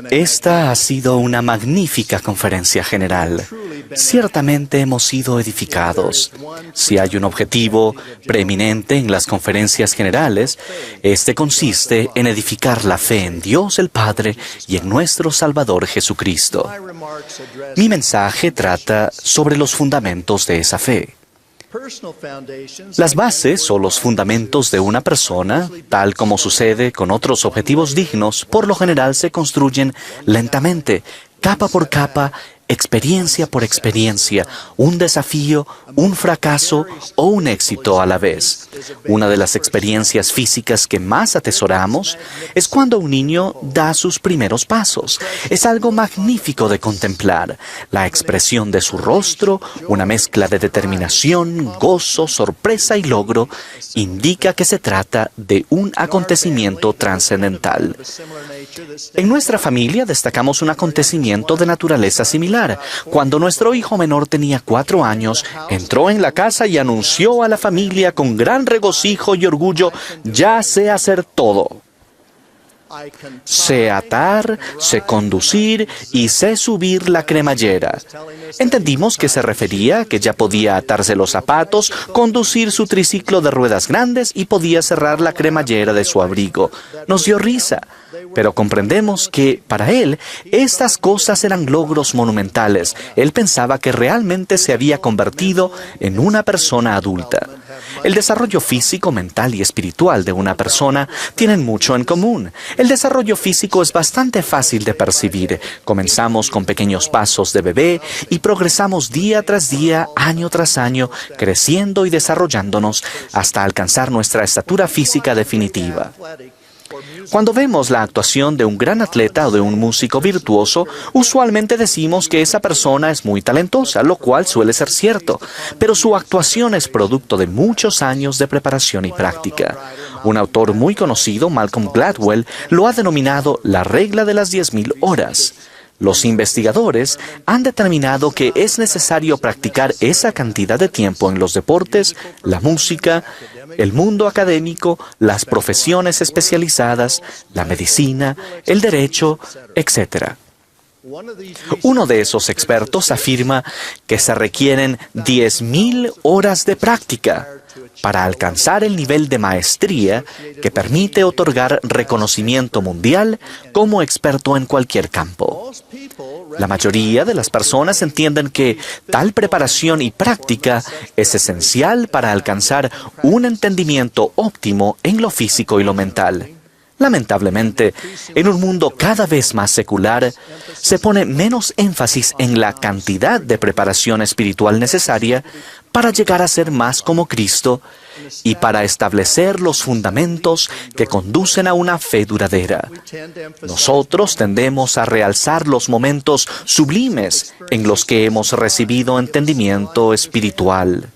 Esta ha sido una magnífica conferencia general. Ciertamente hemos sido edificados. Si hay un objetivo preeminente en las conferencias generales, este consiste en edificar la fe en Dios el Padre y en nuestro Salvador Jesucristo. Mi mensaje trata sobre los fundamentos de esa fe. Las bases o los fundamentos de una persona, tal como sucede con otros objetivos dignos, por lo general se construyen lentamente, capa por capa, experiencia por experiencia, un desafío, un fracaso o un éxito a la vez. Una de las experiencias físicas que más atesoramos es cuando un niño da sus primeros pasos. Es algo magnífico de contemplar. La expresión de su rostro, una mezcla de determinación, gozo, sorpresa y logro, indica que se trata de un acontecimiento trascendental. En nuestra familia destacamos un acontecimiento de naturaleza similar. Cuando nuestro hijo menor tenía 4 años, entró en la casa y anunció a la familia con gran regocijo y orgullo: «Ya sé hacer todo. Sé atar, sé conducir y sé subir la cremallera». Entendimos que se refería a que ya podía atarse los zapatos, conducir su triciclo de ruedas grandes y podía cerrar la cremallera de su abrigo. Nos dio risa, pero comprendemos que, para él, estas cosas eran logros monumentales. Él pensaba que realmente se había convertido en una persona adulta. El desarrollo físico, mental y espiritual de una persona tienen mucho en común. El desarrollo físico es bastante fácil de percibir. Comenzamos con pequeños pasos de bebé y progresamos día tras día, año tras año, creciendo y desarrollándonos hasta alcanzar nuestra estatura física definitiva. Cuando vemos la actuación de un gran atleta o de un músico virtuoso, usualmente decimos que esa persona es muy talentosa, lo cual suele ser cierto, pero su actuación es producto de muchos años de preparación y práctica. Un autor muy conocido, Malcolm Gladwell, lo ha denominado la regla de las 10.000 horas. Los investigadores han determinado que es necesario practicar esa cantidad de tiempo en los deportes, la música, el mundo académico, las profesiones especializadas, la medicina, el derecho, etc. Uno de esos expertos afirma que se requieren 10.000 horas de práctica para alcanzar el nivel de maestría que permite otorgar reconocimiento mundial como experto en cualquier campo. La mayoría de las personas entienden que tal preparación y práctica es esencial para alcanzar un entendimiento óptimo en lo físico y lo mental. Lamentablemente, en un mundo cada vez más secular, se pone menos énfasis en la cantidad de preparación espiritual necesaria para llegar a ser más como Cristo y para establecer los fundamentos que conducen a una fe duradera. Nosotros tendemos a realzar los momentos sublimes en los que hemos recibido entendimiento espiritual.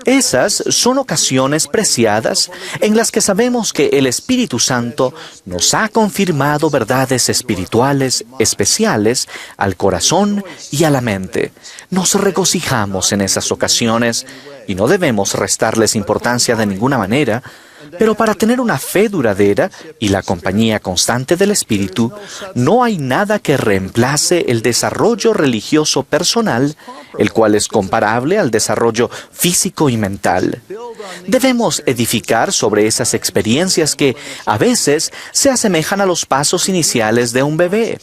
Esas son ocasiones preciadas en las que sabemos que el Espíritu Santo nos ha confirmado verdades espirituales especiales al corazón y a la mente. Nos regocijamos en esas ocasiones y no debemos restarles importancia de ninguna manera, pero para tener una fe duradera y la compañía constante del Espíritu, no hay nada que reemplace el desarrollo religioso personal, el cual es comparable al desarrollo físico y mental. Debemos edificar sobre esas experiencias que a veces se asemejan a los pasos iniciales de un bebé.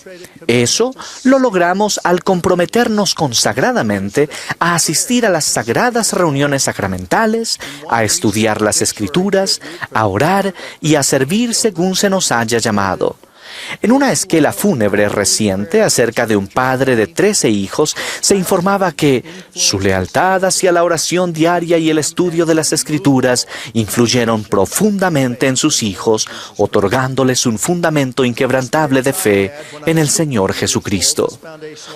Eso lo logramos al comprometernos consagradamente a asistir a las sagradas reuniones sacramentales, a estudiar las Escrituras, a orar y a servir según se nos haya llamado. En una esquela fúnebre reciente acerca de un padre de 13 hijos, se informaba que su lealtad hacia la oración diaria y el estudio de las Escrituras influyeron profundamente en sus hijos, otorgándoles un fundamento inquebrantable de fe en el Señor Jesucristo.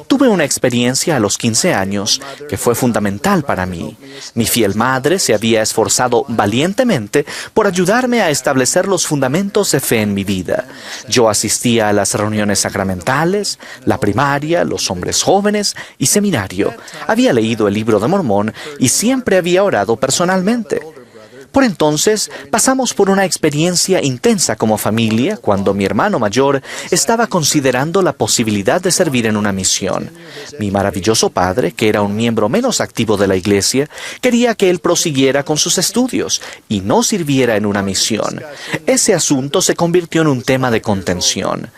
Tuve una experiencia a los 15 años que fue fundamental para mí. Mi fiel madre se había esforzado valientemente por ayudarme a establecer los fundamentos de fe en mi vida. Yo asistía a las reuniones sacramentales, la primaria, los hombres jóvenes y seminario. Había leído el Libro de Mormón y siempre había orado personalmente. Por entonces, pasamos por una experiencia intensa como familia cuando mi hermano mayor estaba considerando la posibilidad de servir en una misión. Mi maravilloso padre, que era un miembro menos activo de la iglesia, quería que él prosiguiera con sus estudios y no sirviera en una misión. Ese asunto se convirtió en un tema de contención.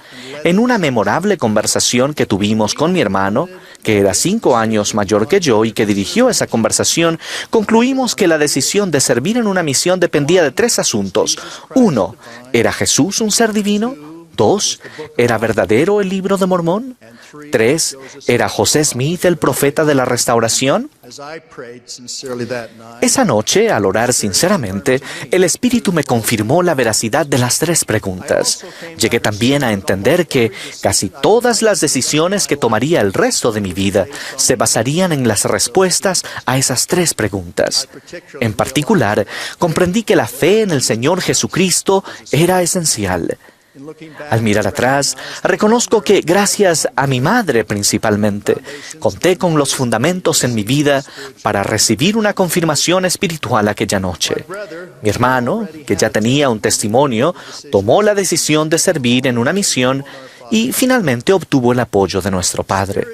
En una memorable conversación que tuvimos con mi hermano, que era 5 años mayor que yo y que dirigió esa conversación, concluimos que la decisión de servir en una misión dependía de 3 asuntos. 1. ¿Era Jesús un ser divino? 2. ¿Era verdadero el Libro de Mormón? 3. ¿Era José Smith el profeta de la restauración? Esa noche, al orar sinceramente, el Espíritu me confirmó la veracidad de las 3 preguntas. Llegué también a entender que casi todas las decisiones que tomaría el resto de mi vida se basarían en las respuestas a esas 3 preguntas. En particular, comprendí que la fe en el Señor Jesucristo era esencial. Al mirar atrás, reconozco que gracias a mi madre principalmente, conté con los fundamentos en mi vida para recibir una confirmación espiritual aquella noche. Mi hermano, que ya tenía un testimonio, tomó la decisión de servir en una misión y finalmente obtuvo el apoyo de nuestro Padre.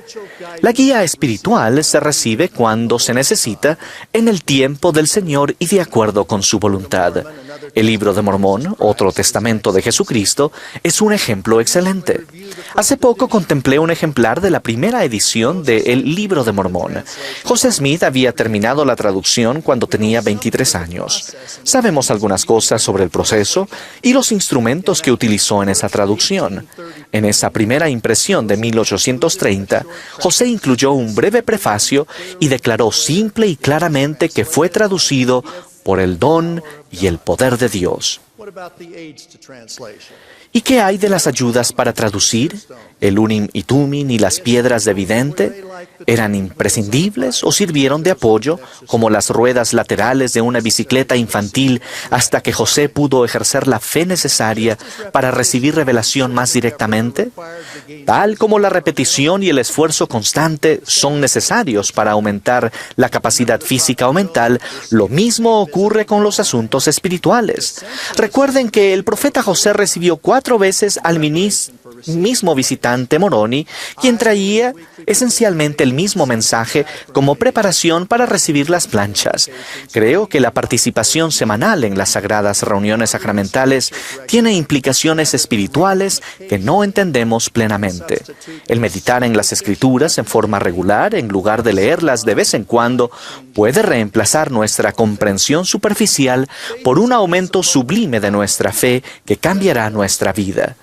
La guía espiritual se recibe cuando se necesita, en el tiempo del Señor y de acuerdo con su voluntad. El Libro de Mormón, otro testamento de Jesucristo, es un ejemplo excelente. Hace poco contemplé un ejemplar de la primera edición de El Libro de Mormón. José Smith había terminado la traducción cuando tenía 23 años. Sabemos algunas cosas sobre el proceso y los instrumentos que utilizó en esa traducción. En esa primera impresión de 1830, José incluyó un breve prefacio y declaró simple y claramente que fue traducido por el don y el poder de Dios. ¿Y qué hay de las ayudas para traducir? ¿El Urim y Tumim y las piedras de vidente? ¿Eran imprescindibles o sirvieron de apoyo, como las ruedas laterales de una bicicleta infantil, hasta que José pudo ejercer la fe necesaria para recibir revelación más directamente? Tal como la repetición y el esfuerzo constante son necesarios para aumentar la capacidad física o mental, lo mismo ocurre con los asuntos espirituales. Recuerden que el profeta José recibió 4 veces al mismo visitante Moroni, quien traía esencialmente el mismo mensaje como preparación para recibir las planchas. Creo que la participación semanal en las sagradas reuniones sacramentales tiene implicaciones espirituales que no entendemos plenamente. El meditar en las Escrituras en forma regular, en lugar de leerlas de vez en cuando, puede reemplazar nuestra comprensión superficial por un aumento sublime de nuestra fe que cambiará nuestra vida.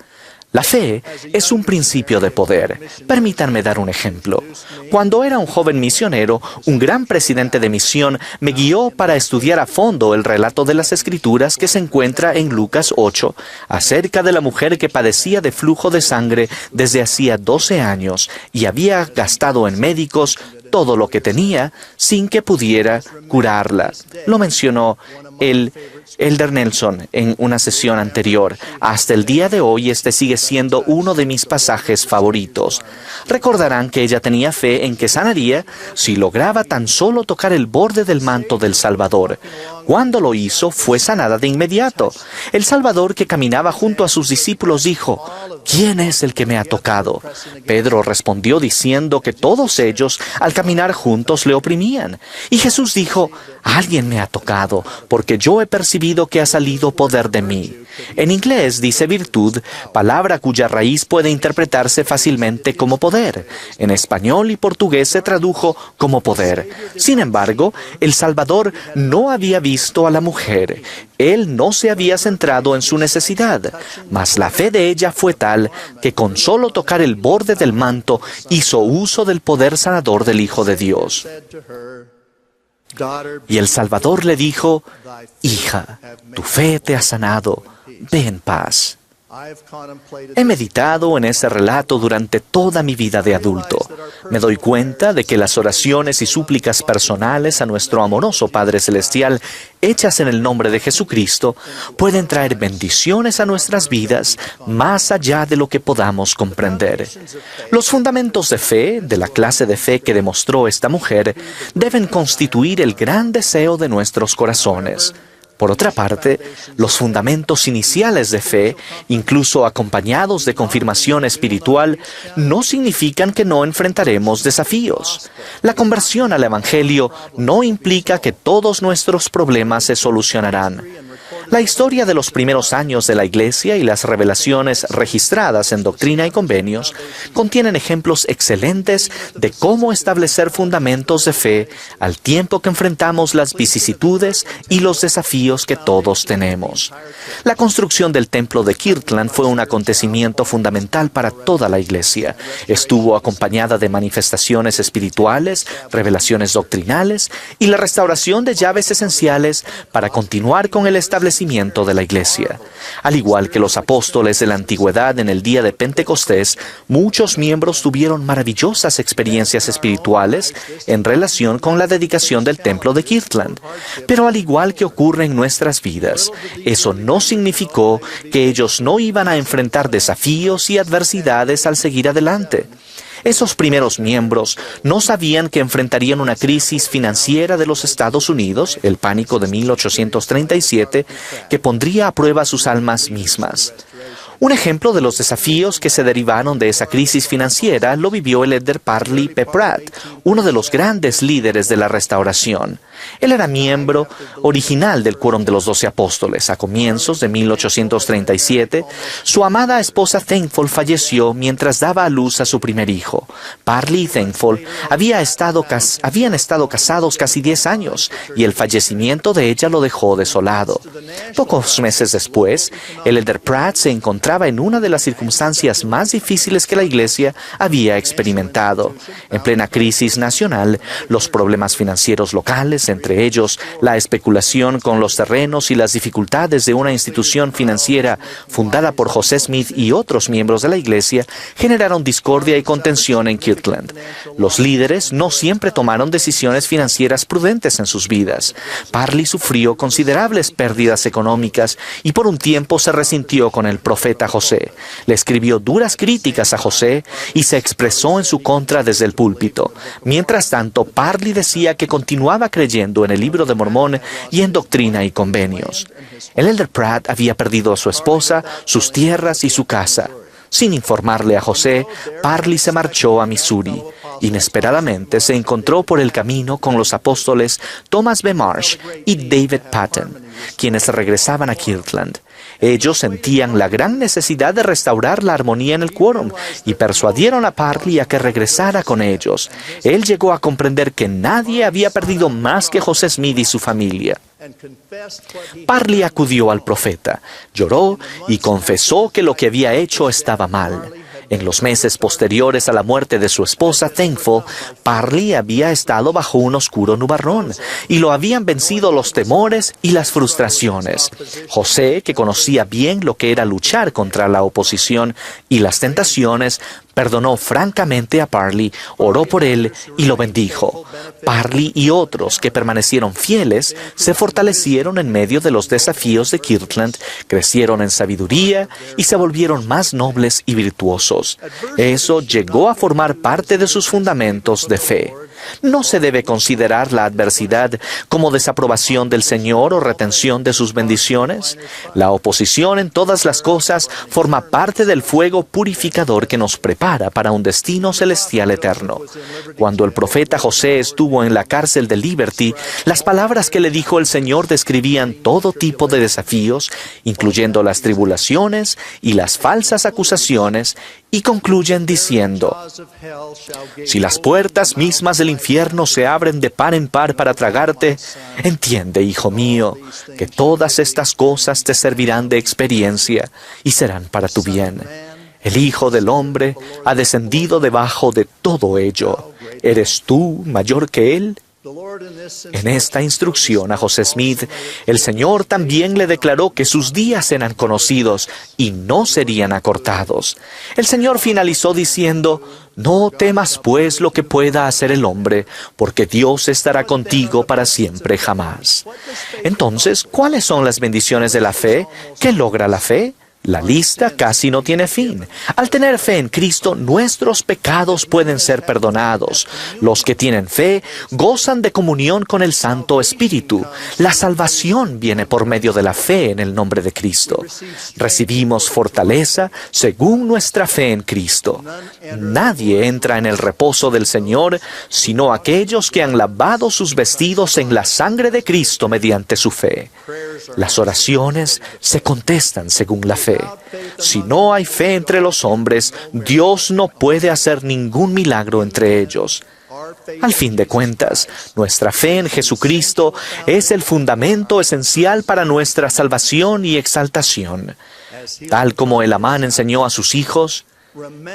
La fe es un principio de poder. Permítanme dar un ejemplo. Cuando era un joven misionero, un gran presidente de misión me guió para estudiar a fondo el relato de las Escrituras que se encuentra en Lucas 8, acerca de la mujer que padecía de flujo de sangre desde hacía 12 años y había gastado en médicos todo lo que tenía sin que pudiera curarla. Lo mencionó el Elder Nelson en una sesión anterior. Hasta el día de hoy este sigue siendo uno de mis pasajes favoritos. Recordarán que ella tenía fe en que sanaría si lograba tan solo tocar el borde del manto del Salvador. Cuando lo hizo, fue sanada de inmediato. El Salvador, que caminaba junto a sus discípulos, dijo: ¿Quién es el que me ha tocado? Pedro respondió diciendo que todos ellos, al caminar juntos, le oprimían. Y Jesús dijo: Alguien me ha tocado, porque yo he percibido que ha salido poder de mí. En inglés dice virtud, palabra cuya raíz puede interpretarse fácilmente como poder. En español y portugués se tradujo como poder. Sin embargo, el Salvador no había visto a la mujer. Él no se había centrado en su necesidad, mas la fe de ella fue tal que con solo tocar el borde del manto hizo uso del poder sanador del Hijo de Dios. Y el Salvador le dijo: Hija, tu fe te ha sanado, ve en paz. He meditado en ese relato durante toda mi vida de adulto. Me doy cuenta de que las oraciones y súplicas personales a nuestro amoroso Padre Celestial, hechas en el nombre de Jesucristo, pueden traer bendiciones a nuestras vidas más allá de lo que podamos comprender. Los fundamentos de fe, de la clase de fe que demostró esta mujer, deben constituir el gran deseo de nuestros corazones. Por otra parte, los fundamentos iniciales de fe, incluso acompañados de confirmación espiritual, no significan que no enfrentaremos desafíos. La conversión al Evangelio no implica que todos nuestros problemas se solucionarán. La historia de los primeros años de la Iglesia y las revelaciones registradas en Doctrina y Convenios contienen ejemplos excelentes de cómo establecer fundamentos de fe al tiempo que enfrentamos las vicisitudes y los desafíos que todos tenemos. La construcción del templo de Kirtland fue un acontecimiento fundamental para toda la Iglesia. Estuvo acompañada de manifestaciones espirituales, revelaciones doctrinales y la restauración de llaves esenciales para continuar con el establecimiento de la Iglesia. Al igual que los apóstoles de la antigüedad en el día de Pentecostés, muchos miembros tuvieron maravillosas experiencias espirituales en relación con la dedicación del templo de Kirtland. Pero al igual que ocurre en nuestras vidas, eso no significó que ellos no iban a enfrentar desafíos y adversidades al seguir adelante. Esos primeros miembros no sabían que enfrentarían una crisis financiera de los Estados Unidos, el pánico de 1837, que pondría a prueba sus almas mismas. Un ejemplo de los desafíos que se derivaron de esa crisis financiera lo vivió el elder Parley P. Pratt, uno de los grandes líderes de la restauración. Él era miembro original del Quórum de los 12 Apóstoles. A comienzos de 1837, su amada esposa Thankful falleció mientras daba a luz a su primer hijo. Parley y Thankful habían estado casados casi 10 años y el fallecimiento de ella lo dejó desolado. Pocos meses después, el elder Pratt se encontraba en una de las circunstancias más difíciles que la Iglesia había experimentado. En plena crisis nacional, los problemas financieros locales, entre ellos la especulación con los terrenos y las dificultades de una institución financiera fundada por José Smith y otros miembros de la Iglesia, generaron discordia y contención en Kirtland. Los líderes no siempre tomaron decisiones financieras prudentes en sus vidas. Parley sufrió considerables pérdidas económicas y por un tiempo se resintió con el profeta José. Le escribió duras críticas a José y se expresó en su contra desde el púlpito. Mientras tanto, Parley decía que continuaba creyendo en el Libro de Mormón y en Doctrina y Convenios. El elder Pratt había perdido a su esposa, sus tierras y su casa. Sin informarle a José, Parley se marchó a Missouri. Inesperadamente se encontró por el camino con los apóstoles Thomas B. Marsh y David Patton, quienes regresaban a Kirtland. Ellos sentían la gran necesidad de restaurar la armonía en el quórum y persuadieron a Parley a que regresara con ellos. Él llegó a comprender que nadie había perdido más que José Smith y su familia. Parley acudió al profeta, lloró y confesó que lo que había hecho estaba mal. En los meses posteriores a la muerte de su esposa Thankful, Parley había estado bajo un oscuro nubarrón y lo habían vencido los temores y las frustraciones. José, que conocía bien lo que era luchar contra la oposición y las tentaciones, perdonó francamente a Parley, oró por él y lo bendijo. Parley y otros que permanecieron fieles se fortalecieron en medio de los desafíos de Kirtland, crecieron en sabiduría y se volvieron más nobles y virtuosos. Eso llegó a formar parte de sus fundamentos de fe. No se debe considerar la adversidad como desaprobación del Señor o retención de sus bendiciones. La oposición en todas las cosas forma parte del fuego purificador que nos prepara para un destino celestial eterno. Cuando el profeta José estuvo en la cárcel de Liberty, las palabras que le dijo el Señor describían todo tipo de desafíos, incluyendo las tribulaciones y las falsas acusaciones, y concluyen diciendo: si las puertas mismas del infierno se abren de par en par para tragarte, entiende, hijo mío, que todas estas cosas te servirán de experiencia y serán para tu bien. El Hijo del Hombre ha descendido debajo de todo ello. ¿Eres tú mayor que Él? En esta instrucción a José Smith, el Señor también le declaró que sus días eran conocidos y no serían acortados. El Señor finalizó diciendo: no temas pues lo que pueda hacer el hombre, porque Dios estará contigo para siempre jamás. Entonces, ¿cuáles son las bendiciones de la fe? ¿Qué logra la fe? La lista casi no tiene fin. Al tener fe en Cristo, nuestros pecados pueden ser perdonados. Los que tienen fe gozan de comunión con el Santo Espíritu. La salvación viene por medio de la fe en el nombre de Cristo. Recibimos fortaleza según nuestra fe en Cristo. Nadie entra en el reposo del Señor sino aquellos que han lavado sus vestidos en la sangre de Cristo mediante su fe. Las oraciones se contestan según la fe. Si no hay fe entre los hombres, Dios no puede hacer ningún milagro entre ellos. Al fin de cuentas, nuestra fe en Jesucristo es el fundamento esencial para nuestra salvación y exaltación. Tal como el Amán enseñó a sus hijos,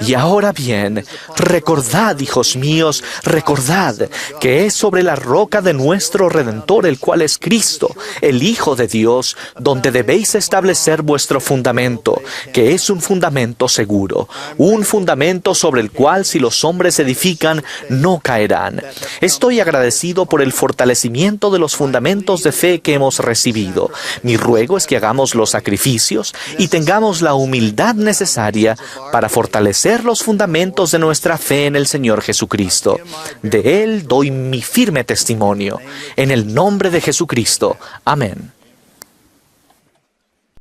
y ahora bien, recordad, hijos míos, recordad que es sobre la roca de nuestro Redentor, el cual es Cristo, el Hijo de Dios, donde debéis establecer vuestro fundamento, que es un fundamento seguro, un fundamento sobre el cual si los hombres edifican, no caerán. Estoy agradecido por el fortalecimiento de los fundamentos de fe que hemos recibido. Mi ruego es que hagamos los sacrificios y tengamos la humildad necesaria para fortalecer los fundamentos de nuestra fe en el Señor Jesucristo. De Él doy mi firme testimonio. En el nombre de Jesucristo. Amén.